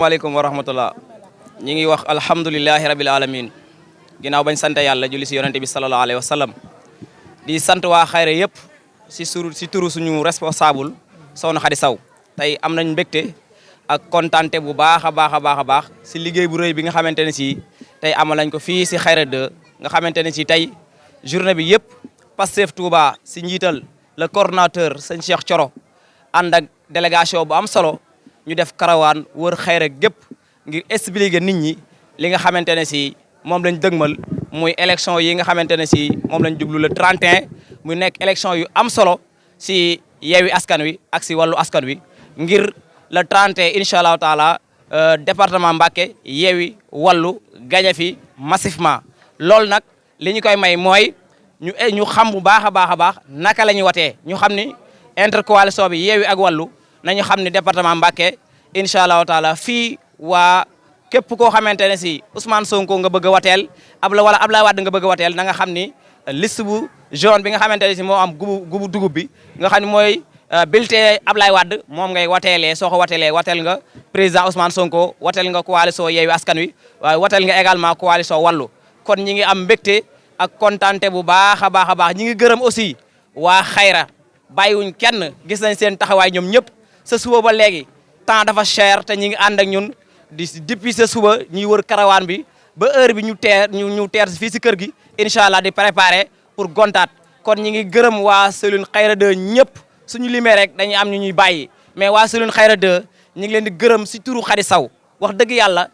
Waaleykum wa rahmatullah ñi ngi wax alhamdulillahi rabbil alamin ginaaw bañ sante yàlla julli si yonente bi sallallahu alayhi wa sallam di sant waa xayra yëpp si turu suñu responsable Soxna Khady Sow tey am nañ mbégte ak kontante bu baax a baax si liggéey bu rëy bi nga xamante ne si tey amal nañ ko fii si xayra 2 nga xamante ne si tey journée bi yëpp Pastef Touba si njiital le coordonnateur sëñ Cheikh Thioro ànd ak délégation bu am solo ñu def karawaan wër xayra gépp ngir expliquer nit ñi li nga xamante ne si moom lañ dëgmal muy élection yi nga xamante ne si moom lañ jublu le 31 muy nekk élection yu am solo si Yewwi Askan Wi ak si Wallu Askan Wi ngir le 31 incha allahu taala département Mbacké Yewwi Wallu gañe fi massivement loolu nag li ñu koy may mooy ñu xam bu baax a baax naka la ñu watee ñu xam ni intercoalition bi Yewwi ak Wallu nañu xam ni département Mbacké incha allahu taala fii waa képp koo xamante ne si Ousmane Sonko nga bëgg a wateel wala Abdoulaye Wade nga bëgg a wateel na nga xam ni liste bu jaune bi nga xamante ne si moo am gubu dugub bi nga xam ne mooy bulletin Abdoulaye Wade moom ngay wateelee soo ko wateelee wateel nga président Ousmane Sonko wateel nga coalition Yewwi Askan Wi waaye wateel nga également coalition Wallu kon ñi ngi am mbégte ak kontante bu baax a baax ñi ngi gërëm aussi waa xayra bàyyiwuñ kenn gis nañ seen taxawaay ñoom ñëpp sa suba ba léegi temps dafa cher te ñi ngi ànd ak ñun depuis sa suba ñuy wër karawaan bi ba heure bi ñu teer fii si kër gi incha allah di préparer pour gontaat kon ñi ngi gërëm waa cellule xayra 2 ñëpp suñu limee rek dañuy am ñu ñuy bàyyi mais waa cellule xayra 2 ñi ngi leen di gërëm si turu Khady Sow wax dëgg yàlla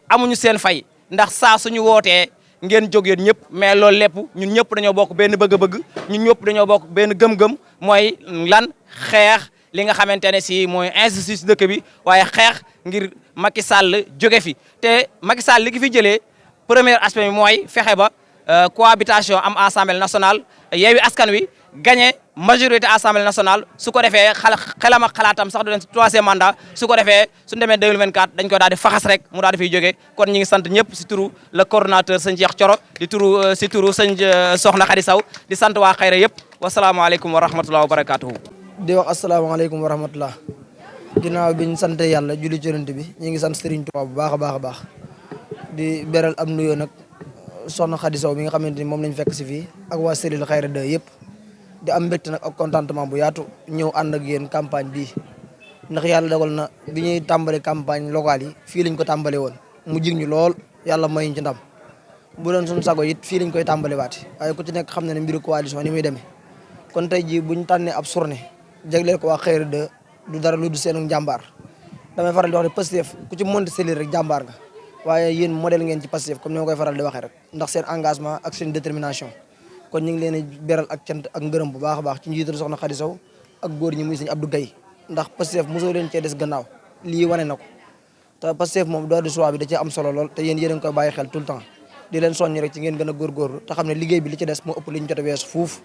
amuñu seen fay ndax saa suñu wootee ngeen jóg yéen ñëpp mais loolu lépp ñun ñëpp dañoo bokk benn bëgg-bëgg ñun ñëpp dañoo bokk benn gëm-gëm mooy lan xeex li nga xamante ne si mooy injustice dëkk bi waaye xeex ngir Macky Sall jóge fi te Macky Sall li ki fi jëlee premier aspect bi mooy fexe ba cohabitation am assemblée nationale Yewwi Askan Wi gagné majorité assemblée nationale su ko defee xelam ak xalaatam sax du leen troisième mandat su ko defee suñu demee 2024 dañ ko daal di faxas rek mu daal di fiy jógee kon ñi ngi sant ñëpp si turu le coordonnateur sëñ Cheikh Thioro si turu sëñ Soxna Khady Sow di sant waa xayra yëpp wasalaamaaleykum wa rahmatulah wa barakatuhu di wax asalaamaaleykum wa rahmatulah ginnaaw bi ñu sant yàlla julli ci Yonent bi ñu ngi sant Serigne Touba bu baax a baax di beral am nuyoo nag Soxna Khady Sow bi nga xamante ni moom lañ fekk si fii ak waa cellule xayra 2 yëpp di am mbégte nag ak contentement bu yaatu ñëw ànd ak yéen campagne bii ndax yàlla dogal na bi ñuy tàmbale campagne locale yi fii lañ ko tàmbale woon mu jig ñu lool yàlla may ñu ci ndam bu doon suñu sago it fii lañ koy tàmbale waati waaye ku ci nekk xam na ne mbiru coalition ni muy demee kon tey jii buñ tànnee ab journée jagleel ko waa xayra 2 du dara lu du seenu njàmbaar damay faral di wax ne Pastef ku ci monte cellule rek jàmbaar nga waaye yéen modèle ngeen ci Pastef comme ni ma koy faral di waxee rek ndax seen engagement ak seen détermination kon ñu ngi leen di beral ak cant ak ngërëm bu baax a baax ci njiital Soxna Khady Sow ak góor ñi muy sëñ Abdou Gaye ndax Pastef mosoo leen cee des gannaaw lii wane na ko te Pastef moom doo di choix bi da cee am solo lool te yéen a ngi koy bàyyi xel tout le temps di leen soññ rek ci ngeen gën a góorgóorlu te xam ne liggéey bi li ci des moo ëpp li ñu jot a weesu fuuf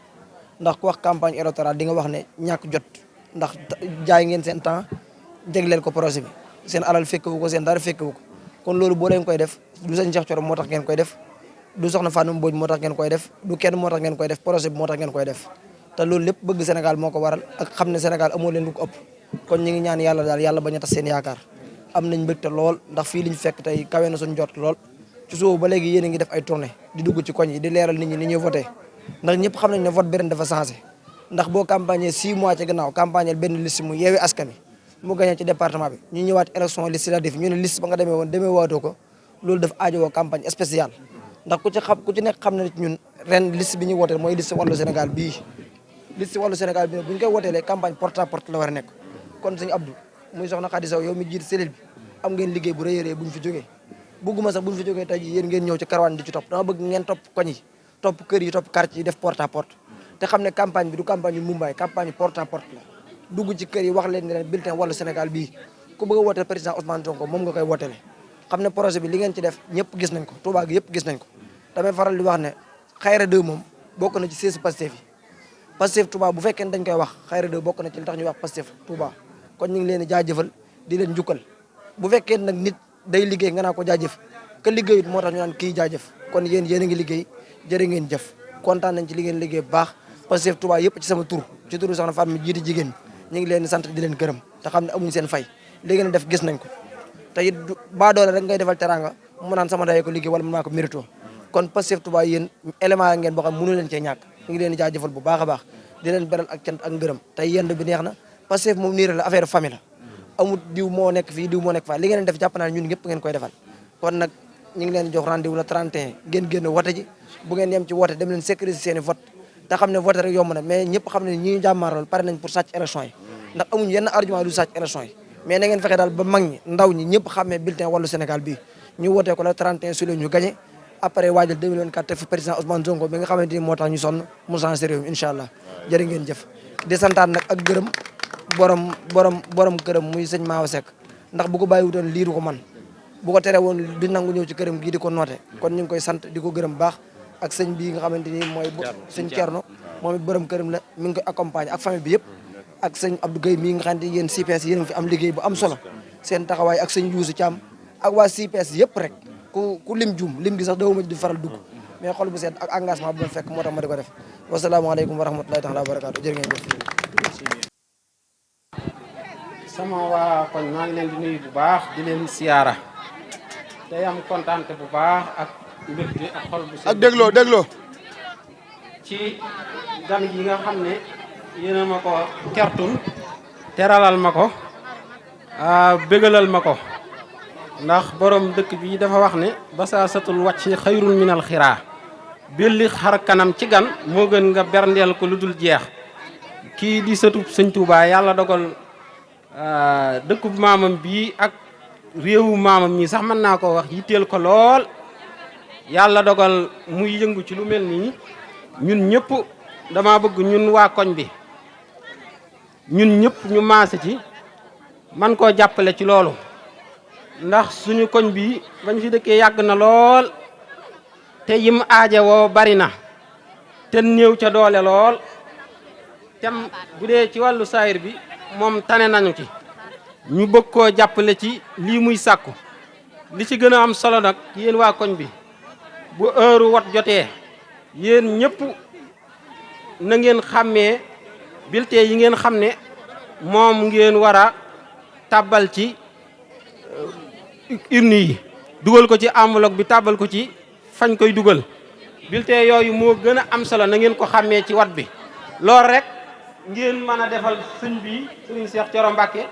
ndax ku wax campagne électorale di nga wax ne ñàkk jot ndax jaay ngeen seen temps jagleel ko projet bi seen alal fekkewu ko seen dara fekkewu ko kon loolu boo leen koy def du sëñ Cheikh Thioro moo tax ngeen koy def du soxna Fatou Mbodj moo tax ngeen koy def du kenn moo tax ngeen koy def projet bi moo tax ngeen koy def te loolu lépp bëgg Sénégal moo ko waral ak xam ne Sénégal amoo leen lu ko ëpp kon ñu ngi ñaan yàlla daal yàlla bañ a tas seen yaakaar am nañ mbégte lool ndax fii liñ fekk tey kawe na suñ jot lool ci suuf ba léegi yéen a ngi def ay tournée di dugg ci koñ yi di leeral nit ñi ni ñuy voté ndax ñëpp xam nañ ne vote bi ren dafa changé ndax boo campagne 6 mois ci gannaaw campagne benn liste mu Yewwi Askan Wi mu gagné ci département bi ñu ñëwaat élection législative ñu ne liste ba nga demee woon demee waatoo ko loolu dafa aajowoo campagne spéciale ndax ku ci nekk xam na ñun ren liste bi ñuy wooteel mooy liste Wallu Sénégal bii liste Wallu Sénégal bi bu ñu koy wooteelee campagne porte à porte la war a nekk kon sëñ Abdou muy Soxna Khady Sow yow mi jiit cellule bi am ngeen liggéey bu rëy a rëy bu ñu fi jógee bugguma sax bu ñu fi jógee tey jii yéen ngeen ñëw ci karawaan di ci topp dama bëgg ngeen topp koñ yi topp kër yi topp quartier yi def porte à porte te xam ne campagne bi du campagne yu Mumbaay campagne yu porte à porte la dugg ci kër yi wax leen ne leen bulletin Wallu Sénégal bii ku bëgg a wooteel président Ousmane Sonko moom nga koy wooteele xam ne projet bi li ngeen ci def ñëpp gis nañ ko Touba gi yëpp gis nañ ko damay faral di wax ne xayra 2 moom bokk na ci 16 Pastef yi Pastef Touba bu fekkee dañ koy wax xayra 2 bokk na ci li tax ñuy wax Pastef Touba kon ñu ngi leen di jaajëfal di leen njukkal bu fekkee nag nit day liggéey nga naa ko jaajëf que liggéeyut moo tax ñu naan kii jaajëf kon yéen a ngi liggéey jërë ngeen jëf kontaan nañ ci li ngeen liggéey bu baax Pastef Touba yëpp ci sama tur ci turu soxna Fatou mi jiiti jigéen ñu ngi leen di sant di leen gërëm te xam ne amuñ seen fay li ngeen def gis nañ ko te it baa doole rek ngay defal teranga mu naan sama day ko liggéey wala mën naa ko mérito kon Pastef Touba yéen élément la ngeen boo xam mënu leen cee ñàkk ñu ngi leen di jaajëfal bu baax a baax di leen beral ak cant ak ngërëm tey yend bi neex na Pastef moom nii rek la affaire famille la amul diw moo nekk fii diw moo nekk faa li ngeen def jàpp naa ñun ñëpp ngeen koy defal kon nag ñu ngi leen jox rendez-vous la 31 ngeen génn wote ji bu ngeen yem ci wote dem leen sécuriser seen i vote te xam ne vote rek yomb na mais ñëpp xam ne ñi ñu jàmmaarool pare nañ pour sàcc élection yi ndax amuñu yenn argument du sàcc élection yi mais na ngeen fexe daal ba mag ñi ndaw ñi ñëpp xammee bulletin Wallu Sénégal bii ñu wotee ko la 31 juillet ñu gagné après waajal 2024 te fi président Ousmane Sonko bi nga xamante ni moo tax ñu sonn mu changé réew mi incha allah jërë ngeen jëf di santaan nag ak gërëm borom këram muy sëñ Maawa Seck ndax bu ko bàyyi wutoon lii du ko man bu ko tere woon di nangu ñëw ci këram gii di ko noote kon ñu ngi koy sant di ko gërëm baax ak sëñ bii nga xamante ni mooy sëñ Thierno moom it borom këram la mi ngi koy accompagner ak famille bi yëpp ak sëñ Abdou Gueye mii nga xam ne yéen CPS yéen fi am liggéey bu am solo seen taxawaay ak sëñ Youssou Thiam ak waa CPS yëpp rek ku lim juum lim gi sax dawuma di faral dugg mais xol bu sedd ak engagement bu ma fekk moo tax ma di ko def wasalaamaaleykum wa rahmatulahi taala wa barakaatu jërë ngeen jëf sama waa koñ maa ngi leen di nuyu bu baax di leen siyaara day am kontaan bu baax ak mbégte ak xol bu sedd ak dégloo ci gan yi nga xam ne yéen a ma ko tertul teralal ma ko bégalal ma ko ndax borom dëkk bi dafa wax ne basaasatul wàcc xayrun minal xiraa belli xar kanam ci gan moo gën nga berndeel ko lu dul jeex kii di sëtub sëñ Touba yàlla dogal dëkkub maamam bii ak réewu maamam ñi sax mën naa ko wax yitteel ko lool yàlla dogal muy yëngu ci lu mel nii ñun ñëpp dama bëgg ñun waa koñ bi ñun ñëpp ñu maase ci man koo jàppale ci loolu ndax suñu koñ bi bañ fi dëkkee yàgg na lool te yim aaje woo bari na te néew ca doole lool tem bu dee ci wàllu saayir bi moom tane nañu ci ñu bëgg koo jàppale ci lii muy sàkku li ci gën a am solo nag yéen waa koñ bi bu heure wat jotee yéen ñëpp na ngeen xàmmee bulletin yi ngeen xam ne moom ngeen war a tàbbal ci urne yi dugal ko ci enveloppe bi tàbbal ko ci fañ koy dugal bulletin yooyu moo gën a am solo na ngeen ko xàmmee ci wat bi loolu rek ngeen mën a defal sëñ bi sëriñ Cheikh Thioro Mbacké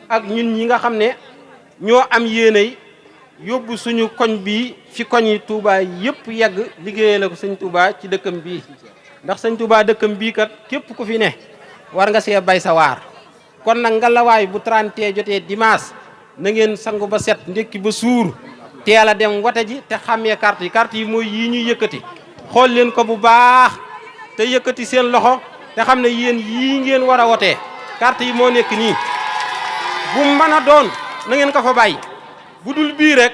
ak ñun ñi nga xam ne ñoo am yéenay yóbbu suñu koñ bi fi koñ yi Touba yëpp yegg liggéeyee la ko sëñ Touba ci dëkkam bii ndax sëñ Touba dëkkam bii kat képp ku fi ne war nga see bay sa waar kon nag ngalawaay bu 31 jotee dimanche na ngeen sangu ba set ndekki ba suur teel a dem wote ji te xàmmee carte yi mooy yii ñuy yëkkati xool leen ko bu baax te yëkkati seen loxo te xam ne yéen yii ngeen war a wotee carte yi moo nekk nii bu mën a doon na ngeen ko fa bàyyi bu dul bii rek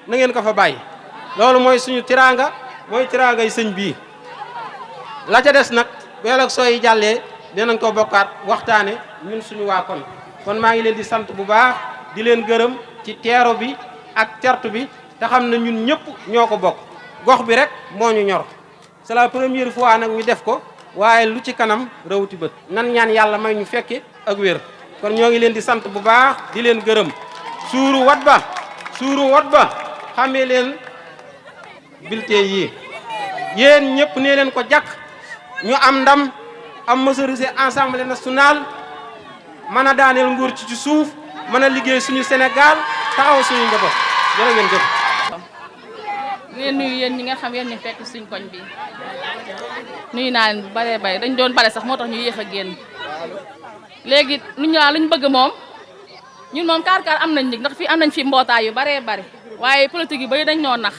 na ngeen ko fa bàyyi loolu mooy suñu tiraanga mooy tiraanga yi sëñ bii la ca des nag bu élection yi jàllee dinañ ko bokkaat waxtaane ñun suñu waa kon maa ngi leen di sant bu baax di leen gërëm ci teero bi ak tertu bi te xam ne ñun ñëpp ñoo ko bokk gox bi rek moo ñu ñor c'est la première fois nag ñu def ko waaye lu ci kanam rawuti bët nan ñaan yàlla may ñu fekke ak wér kon ñoo ngi leen di sant bu baax di leen gërëm suuru wat ba xamee leen bulletin yi yéen ñëpp nee leen ko jàkk ñu am ndam am majorité Assemblée nationale mën a daaneel nguur ci suuf mën a liggéey suñu Sénégal taxaw suñu njaboot jërë ngeen jëf. leen nuyu yéen ñi nga xam yéen ñu fekk suñ koñ bi nuyu naa leen bu baree bare dañ doon bare sax moo tax ñu yéex a génn léegi luñ bëgg moom ñun moom kaar am nañ ndig ndax fii am nañ fi mbootaay yu baree bare waaye politique yi bari dañ ñoo nax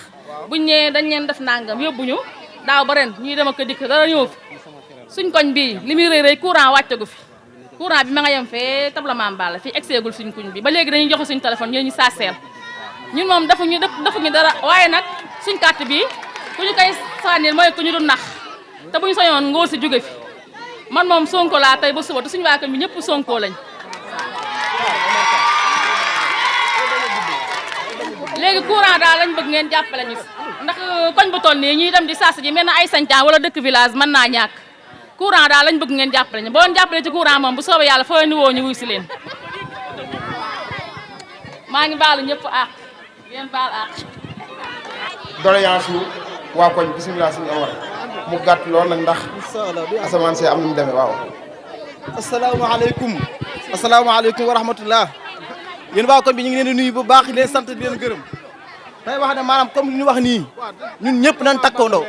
buñ ñëwee dañ leen def nangam yóbbuñu daaw ba ren ñuy dem ak dikk dara ñëw fi suñ koñ bii li muy rëy rëy courant wàccagu fi courant bi ma nga yem fee tabla maam Balla fii egseegul suñ koñ bi ba léegi dañuy joxe suñ téléphone ñu saaseel ñun moom defuñu dara waaye nag suñ carte bi ku ñu koy sànnil mooy ku ñu du nax te buñu soñoon ngóor si jóge fi man moom Sonko laa tey ba suba te suñu waa koñ bi ñëpp Sonko lañ léegi courant daal lañ bëgg ngeen jàppale ñu ndax koñ bu toll nii ñuy dem di saas ji mel na ay sañcaan wala dëkk village mën naa ñàkk courant daal lañ bëgg ngeen jàppale ñu boo leen jàppale ci courant moom bu soobee yàlla foo ni woo ñu wuy si leen maa ngi baalu ñëpp àq ngeen baal àq. doléance yu waa koñ bisimilah suñu Omar mu gàtt lool nag ndax asamaan si am nu mu demee waaw. asalaamaaleykum wa rahmatullah yéen waa koñ bi ñu ngi leen di nuyu bu baax di leen sant di leen gërëm tey wax ne maanaam comme li ñu wax nii ñun ñëpp nañ takkandoo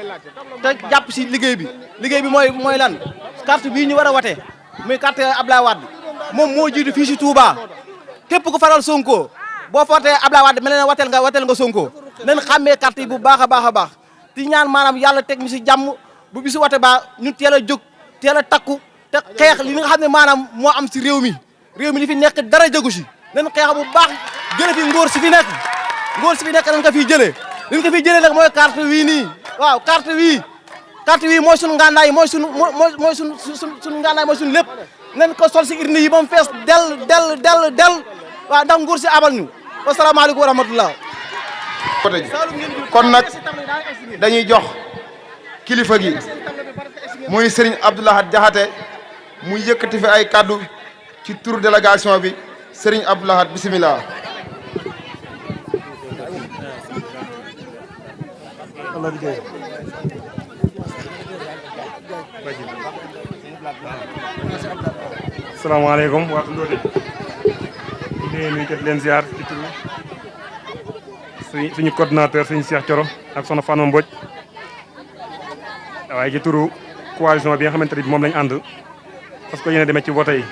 te jàpp si liggéey bi mooy lan carte bii ñu war a wate muy carte Abdoulaye Wade moom moo jiitu fii si Touba képp ku faral Sonko boo footee Abdoulaye Wade mel ne wateel nga Sonko nañ xàmmee carte yi bu baax a baax di ñaan maanaam yàlla teg ñu si jàmm bu bisu wate ba ñu teel a jóg teel a takku te xeex li nga xam ne maanaam moo am si réew mi li fi nekk dara jëgu si nañ xeex bu baax jële fi ngóor si fi nekk nañ ko fiy jëlee liñ ko fiy jëlee nag mooy carte wii nii waaw carte wii mooy suñu ngànnaay mooy suñu ngànnaay mooy suñu lépp nañ ko sol si urne yi ba mu fees del waaw ndax nguur si abal ñu wasalaamaaleykum wa rahmatullah kon nag dañuy jox kilifa gi muy Serigne Abdou Lahad Diakhaté mu yëkkati fi ay kaddu ci turu délégation bi Serigne Abdou Lahad bisimilah. asalaamaaleykum waa Ndodi di leen nuyu leen ziar ci turu suñu coordinateur suñu Cheikh Thioro ak soxna Fano Mbodj waaye ci turu coalition bi nga xamante ne bi moom lañu ànd parce que yéen a demee ci vote yi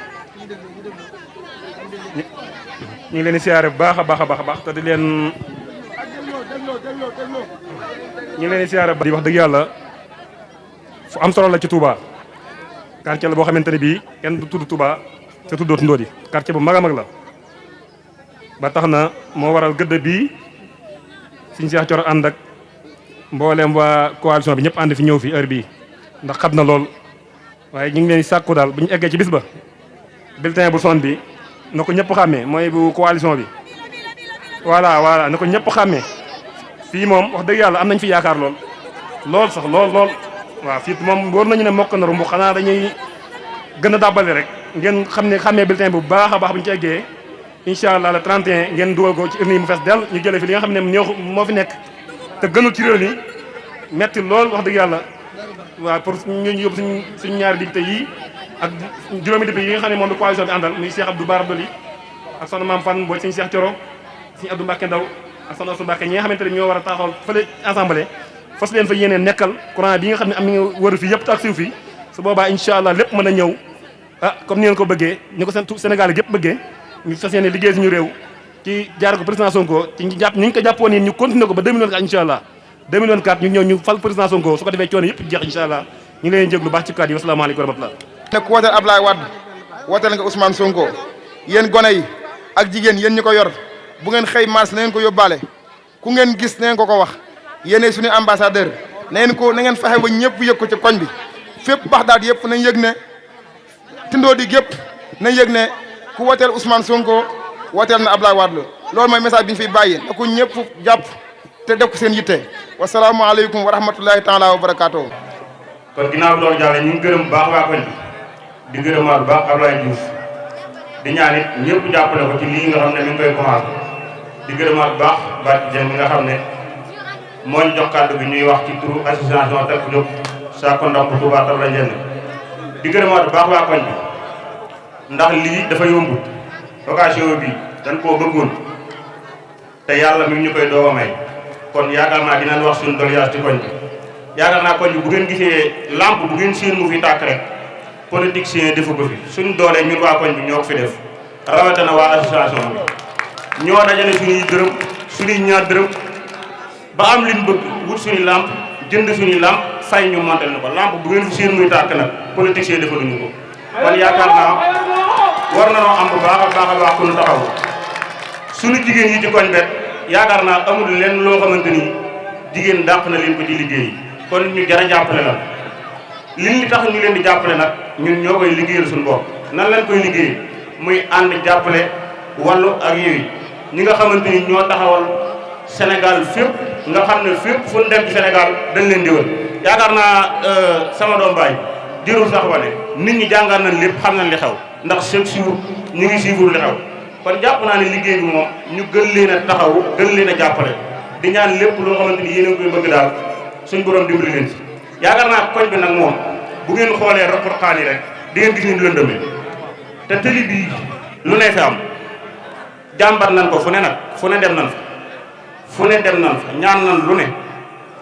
ñu ngi leen di siyaare bu baax a baax te di leen ñu ngi leen di siyaare di wax dëgg yàlla fu am solo la ci Touba quartier la boo xamante ne bii kenn du tudd Touba te tuddoot Ndodi quartier bu mag a mag la ba tax na moo waral gëdd bii suñu Cheikh Thioro ànd ak mboolem waa coalition bi ñëpp ànd fi ñëw fi heure bii ndax xat na lool waaye ñu ngi leen di sàkku daal bu ñu eggee ci bis ba bulletin bu son bi na ko ñëpp xàmmee mooy bu coalition bi voilà na ko ñëpp xàmmee fii moom wax dëgg yàlla am nañ fi yaakaar lool sax lool waaw fii moom wóor nañu ne mokk na rumbu xanaa dañuy gën a dàbbale rek ngeen xam ne xàmmee bulletin bu baax a baax bu ñu ci eggee incha allah le 31 ngeen dugal ko ci urne yi mu fees del ñu jëlee fi li nga xam ne moo fi nekk te gënul ci réew mi metti lool wax dëgg yàlla waaw pour ñu yóbbu suñu ñaari député yi ak juróomi député yi nga xam ne moom la coalition bi àndal muy Cheikh Abdou Bara Dolly ak soxna Mame Fane Mbodj suñu Cheikh Thioro suñu Abdou Mbacké Ndaw ak soxna Ousou Mbacké ñi nga xamante ne ñoo war a taxawal fële assemblée fas leen fa yéenee nekkal courant bi nga xam ne am na wëru fi yëpp te ak siw fi su boobaa incha allah lépp mën a ñëw comme ni ngeen ko bëggee ni ko Sénégal yëpp bëggee ñu fas yéene liggéey suñu réew ci jaar ko président Sonko ci ñu ko jàppoon nii ñu continuer ko ba 2024 incha allah 2024 ñu ñëw ñu fal président Sonko su ko defee coono yëpp jeex incha allah ñu ngi leen jéglu baax ci kàddu yi wasalaamaaleykum wa rahmatullah ne ku wooteel Abdoulaye Wade wooteel nga Ousmane Sonko yéen gone yi ak jigéen yéen ñi ko yor bu ngeen xëy mars na ngeen ko yóbbaale ku ngeen gis na ngeen ko wax yéenay suñu ambassadeur na ngeen fexe ba ñëpp yëg ko ci koñ bi fépp Baxdaad yëpp nañ yëg ne Tindodi gépp nañ yëg ne ku wooteel Ousmane Sonko wooteel na Abdoulaye Wade loolu mooy message bi ñu fiy bàyyi na ko ñëpp jàpp te def ko seen yitte wasalaamaaleykum wa rahmatullahi taala wa barakaatu. kon ginnaaw bi loolu jàllee ñu ngi gërëm bu baax waa koñ bi di gërëmaat bu baax Abdoulaye Diouf di ñaan it ñëpp jàppale ko ci lii nga xam ne mi ngi koy commencé di gërëmaat bu baax Barke Dieng mi nga xam ne moo ñu jox kàddu bi ñuy wax ci turu association Takku Jóg Sakku Ndam bu Touba Tabla Ndiène di gërëmaat bu baax waa koñ bi ndax lii dafa yombut occasion bi dañ koo bëggoon te yàlla mi ngi ñu koy doog a may kon yaakaar naa dinañ wax suñu doléance ci koñ bi yaakaar naa koñ bi bu ngeen gisee lampe bu ngeen seen mu fi tàkk rek politicien defu ko fi suñ doolee ñun waa koñ bi ñoo ko fi def rawatina waa association bi ñoo dajale suñuy dërëm suñuy ñaar dërëm ba am liñ bëgg wut suñuy lampe jënd suñuy lampe fay ñu montel na ko lampe bu ngeen fi seen muy tàkk nag politicien defaluñu ko kon yaakaar naa war na noo am bu baax a baax ku ñu taxaw suñu jigéen yi ci koñ bet yaakaar naa amul lenn loo xamante ni jigéen dàq na leen ko ci liggéey kon ñu jar a jàppale la li tax ñu leen di jàppale nag ñun ñoo koy liggéeyal suñu bopp nan lañ koy liggéey muy ànd jàppale wàllu ak yooyu ñi nga xamante ni ñoo taxawal Sénégal fépp nga xam ne fépp fu ñu dem ci Sénégal dañ leen diwal yaakaar naa sama doom baay dirul sax wane nit ñi jàngal nañ lépp xam nañ li xew ndax chaque jour ñu ngi suivre li xew kon jàpp naa ne liggéey bi moom ñu gën leen a taxawu gën leen a jàppale di ñaan lépp loo xamante ni yéen a ngi koy bëgg daal suñ borom dimbali leen ci yaakaar naa koñ bi nag moom bu ngeen xoolee roqurxaan yi rek di ngeen gis ni lëndëmee te tëli bii lu ne fi am jàmbat nañ ko fu ne nag fu ne dem nañ fa ñaan nañ lu ne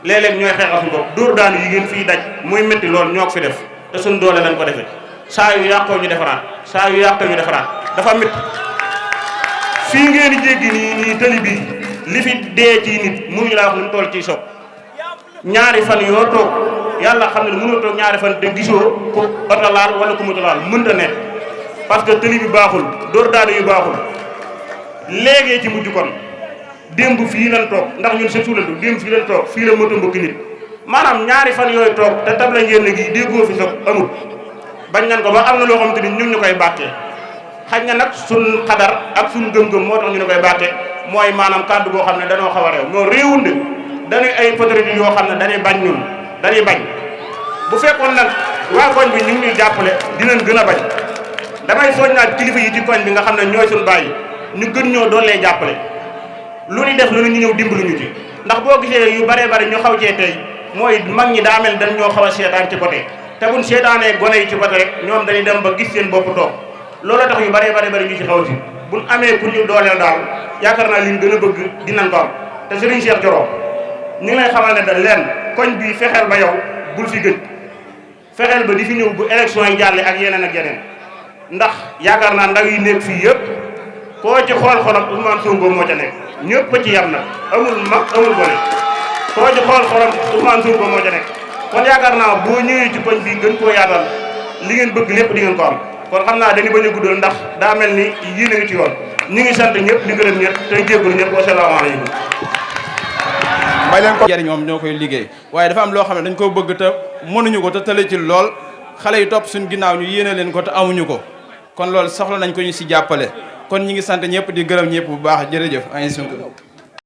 léeg-léeg ñooy xeexal suñu bopp dóor daanu yi ngeen fii daj muy métti lool ñoo ko fi def te suñ doole lañ ko defee saa yu yàqoo ñu defaraat dafa métti fii ngeen di jéggi nii tëli bii li fi dee ci nit mënuñu laa wax nu mu toll ci soog ñaari fan yoo toog yàlla xam ne mënoo toog ñaari fan te gisoo ku oto laal wala ku moto laal mënta nekk parce que tëli bi baaxul dóor daanu yu baaxul léegi ci mujj kon démb fii lan toog ndax ñun sa suulantu démb fii lan toog fii la moto mbëkk nit maanaam ñaari fan yooyu toog te tab la ngeen gi déggoo fi soog amul bañ nan ko ba am na loo xamante ni ñun ñu koy bàkkee xaj na nag suñ xadar ak suñ gëm-gëm moo tax ñu ne koy bàkkee mooy maanaam kàddu boo xam ne danoo xaw a réew moo réewunde dañuy ay autorité yoo xam ne dañuy bañ ñun dañuy bañ bu fekkoon nag waa koñ bi ñu ngi ñuy jàppale dinañ gën a bañ damay soññaat kilifa yi ci koñ bi nga xam ne ñooy suñ bàyyi ñu gën ñoo doon lay jàppale lu ñu def lu ñu ñëw dimbali ñu ci ndax boo gisee yu baree bari ñu xaw cee tey mooy mag ñi daa mel dañ ñoo xaw a seetaan ci côté te buñ seetaanee gone yi ci côté rek ñoom dañuy dem ba gis seen bopp toog loolu tax yu baree bari ñu ci xaw ci buñ amee ku ñu dooleel daal yaakaar naa liñ gën a bëgg dinañ ko am te Serigne Cheikh Thioro ñu ngi lay xamal ne da leen koñ bi fexeel ba yow bul fi gëj fexeel ba di fi ñëw bu élection yi jàlle ak yeneen ak yeneen ndax yaakaar naa ndaw yi nekk fii yëpp koo ci xool xolam Ousmane Sonko moo ca nekk ñëpp ci yam nag amul mag amul gone koo ci xool xolam Ousmane Sonko moo ca nekk kon yaakaar naa boo ñëwee ci koñ bi gën koo yaatal li ngeen bëgg lépp di ngeen ko am kon xam naa dañu bañ a guddal ndax daa mel ni yii na ngi ci yoon ñu ngi sant ñëpp di gërëm ñëpp tey jégalu ñëpp wasalaamaaleykum. may leen ko jariñ moom ñoo koy liggéey waaye dafa am loo xam ne dañ ko bëgg te mënuñu ko te tële ci lool xale yi topp suñu ginnaaw ñu yéene leen ko te amuñu ko kon loolu soxla nañ ko ñu si jàppale kon ñi ngi sant ñëpp di gërëm ñëpp bu baax jërëjëf ay